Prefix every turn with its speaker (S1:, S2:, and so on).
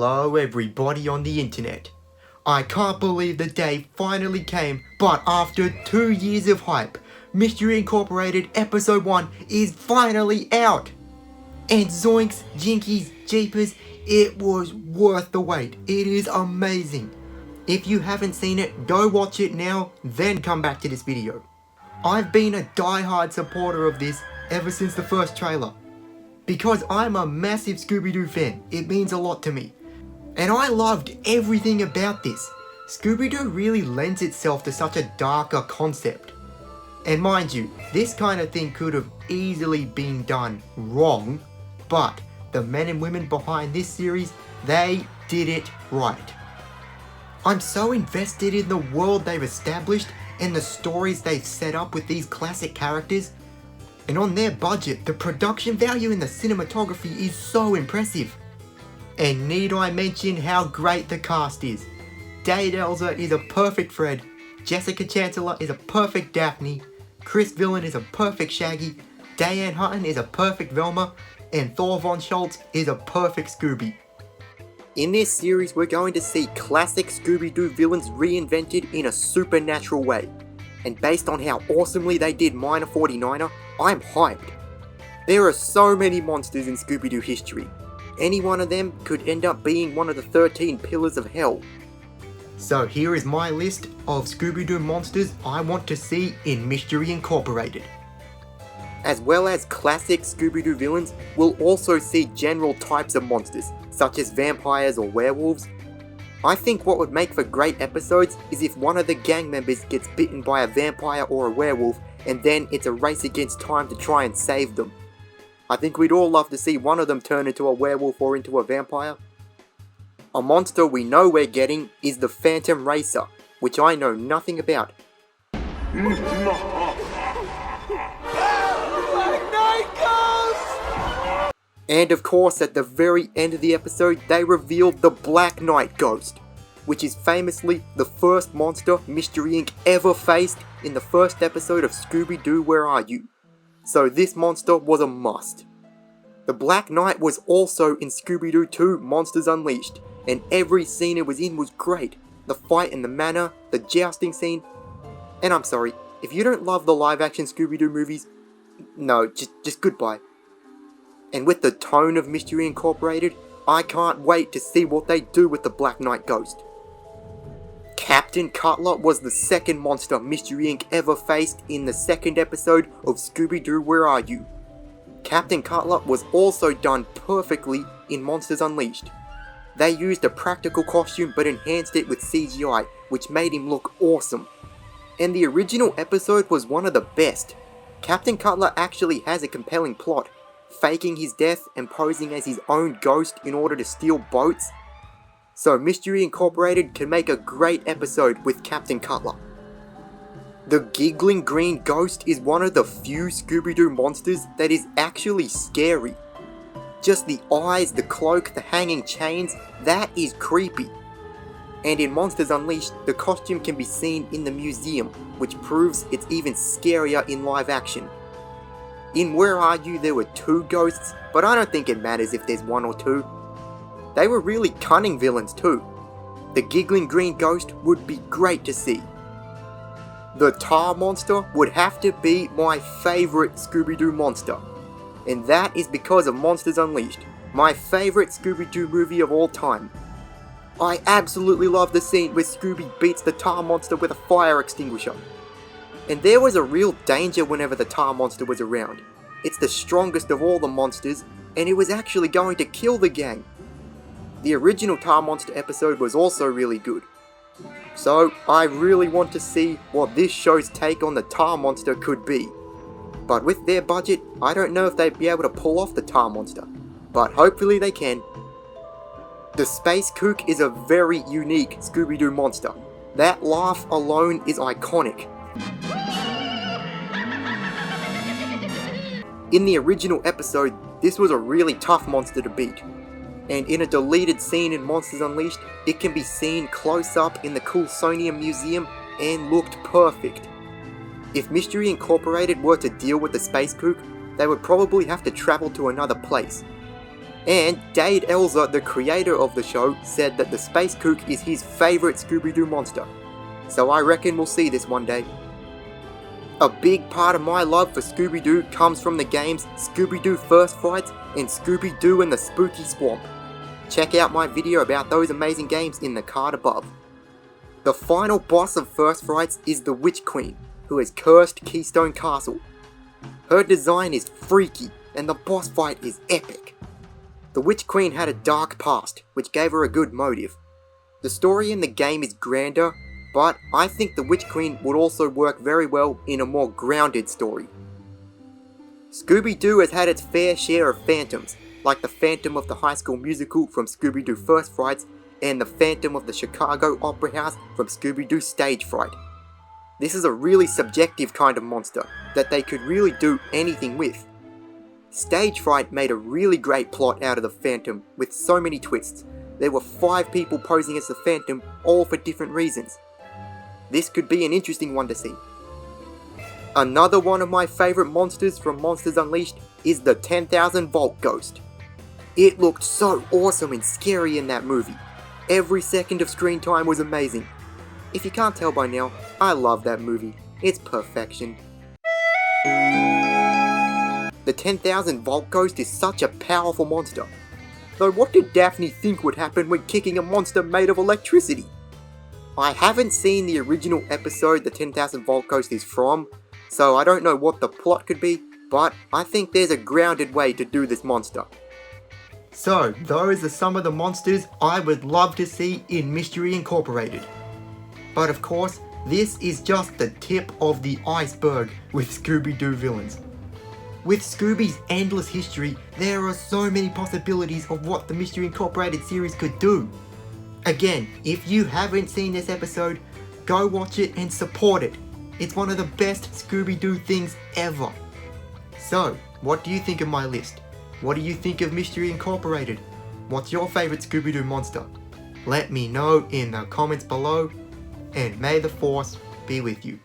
S1: Hello everybody on the internet. I can't believe the day finally came, but after 2 years of hype, Mystery Incorporated Episode 1 is finally out! And zoinks, jinkies, jeepers, it was worth the wait. It is amazing. If you haven't seen it, go watch it now, then come back to this video. I've been a die-hard supporter of this ever since the first trailer. Because I'm a massive Scooby-Doo fan, it means a lot to me. And I loved everything about this. Scooby-Doo really lends itself to such a darker concept. And mind you, this kind of thing could have easily been done wrong, but the men and women behind this series, they did it right. I'm so invested in the world they've established and the stories they've set up with these classic characters. And on their budget, the production value and the cinematography is so impressive. And need I mention how great the cast is? Dade Elza is a perfect Fred, Jessica Chancellor is a perfect Daphne, Chris Villain is a perfect Shaggy, Diane Hutton is a perfect Velma, and Thor Von Schultz is a perfect Scooby. In this series, we're going to see classic Scooby-Doo villains reinvented in a supernatural way. And based on how awesomely they did Minor 49er, I'm hyped. There are so many monsters in Scooby-Doo history. Any one of them could end up being one of the 13 Pillars of Hell. So here is my list of Scooby-Doo monsters I want to see in Mystery Incorporated. As well as classic Scooby-Doo villains, we'll also see general types of monsters, such as vampires or werewolves. I think what would make for great episodes is if one of the gang members gets bitten by a vampire or a werewolf, and then it's a race against time to try and save them. I think we'd all love to see one of them turn into a werewolf or into a vampire. A monster we know we're getting is the Phantom Racer, which I know nothing about. And of course, at the very end of the episode, they revealed the Black Knight Ghost, which is famously the first monster Mystery Inc. ever faced in the first episode of Scooby-Doo Where Are You? So this monster was a must. The Black Knight was also in Scooby-Doo 2 Monsters Unleashed, and every scene it was in was great. The fight in the manor, the jousting scene, and I'm sorry, if you don't love the live-action Scooby-Doo movies, no, just goodbye. And with the tone of Mystery Incorporated, I can't wait to see what they do with the Black Knight Ghost. Captain Cutlot was the second monster Mystery Inc. ever faced in the second episode of Scooby-Doo Where Are You? Captain Cutlot was also done perfectly in Monsters Unleashed. They used a practical costume but enhanced it with CGI, which made him look awesome. And the original episode was one of the best. Captain Cutlot actually has a compelling plot, faking his death and posing as his own ghost in order to steal boats. So Mystery Incorporated can make a great episode with Captain Cutlot. The Giggling Green Ghost is one of the few Scooby-Doo monsters that is actually scary. Just the eyes, the cloak, the hanging chains, that is creepy. And in Monsters Unleashed, the costume can be seen in the museum, which proves it's even scarier in live action. In Where Are You there were 2 ghosts, but I don't think it matters if there's 1 or 2. They were really cunning villains too. The Giggling Green Ghost would be great to see. The Tar Monster would have to be my favourite Scooby-Doo monster. And that is because of Monsters Unleashed, my favourite Scooby-Doo movie of all time. I absolutely love the scene where Scooby beats the Tar Monster with a fire extinguisher. And there was a real danger whenever the Tar Monster was around. It's the strongest of all the monsters, and it was actually going to kill the gang. The original Tar Monster episode was also really good. So I really want to see what this show's take on the Tar Monster could be. But with their budget, I don't know if they'd be able to pull off the Tar Monster. But hopefully they can. The Space Kook is a very unique Scooby-Doo monster. That laugh alone is iconic. In the original episode, this was a really tough monster to beat. And in a deleted scene in Monsters Unleashed, it can be seen close up in the Coolsville Museum and looked perfect. If Mystery Incorporated were to deal with the Space Kook, they would probably have to travel to another place. And Dade Elzer, the creator of the show, said that the Space Kook is his favourite Scooby-Doo monster. So I reckon we'll see this one day. A big part of my love for Scooby-Doo comes from the games Scooby-Doo First Frights and Scooby-Doo and the Spooky Swamp. Check out my video about those amazing games in the card above. The final boss of First Frights is the Witch Queen, who has cursed Keystone Castle. Her design is freaky, and the boss fight is epic. The Witch Queen had a dark past, which gave her a good motive. The story in the game is grander, but I think the Witch Queen would also work very well in a more grounded story. Scooby-Doo has had its fair share of phantoms, like the Phantom of the High School Musical from Scooby-Doo First Frights and the Phantom of the Chicago Opera House from Scooby-Doo Stage Fright. This is a really subjective kind of monster that they could really do anything with. Stage Fright made a really great plot out of the Phantom with so many twists. There were 5 people posing as the Phantom, all for different reasons. This could be an interesting one to see. Another one of my favourite monsters from Monsters Unleashed is the 10,000 Volt Ghost. It looked so awesome and scary in that movie. Every second of screen time was amazing. If you can't tell by now, I love that movie. It's perfection. The 10,000 Volt Ghost is such a powerful monster. Though what did Daphne think would happen when kicking a monster made of electricity? I haven't seen the original episode the 10,000 Volt Ghost is from, so I don't know what the plot could be, but I think there's a grounded way to do this monster. So, those are some of the monsters I would love to see in Mystery Incorporated. But of course, this is just the tip of the iceberg with Scooby-Doo villains. With Scooby's endless history, there are so many possibilities of what the Mystery Incorporated series could do. Again, if you haven't seen this episode, go watch it and support it. It's one of the best Scooby-Doo things ever. So, what do you think of my list? What do you think of Mystery Incorporated? What's your favourite Scooby-Doo monster? Let me know in the comments below, and may the Force be with you.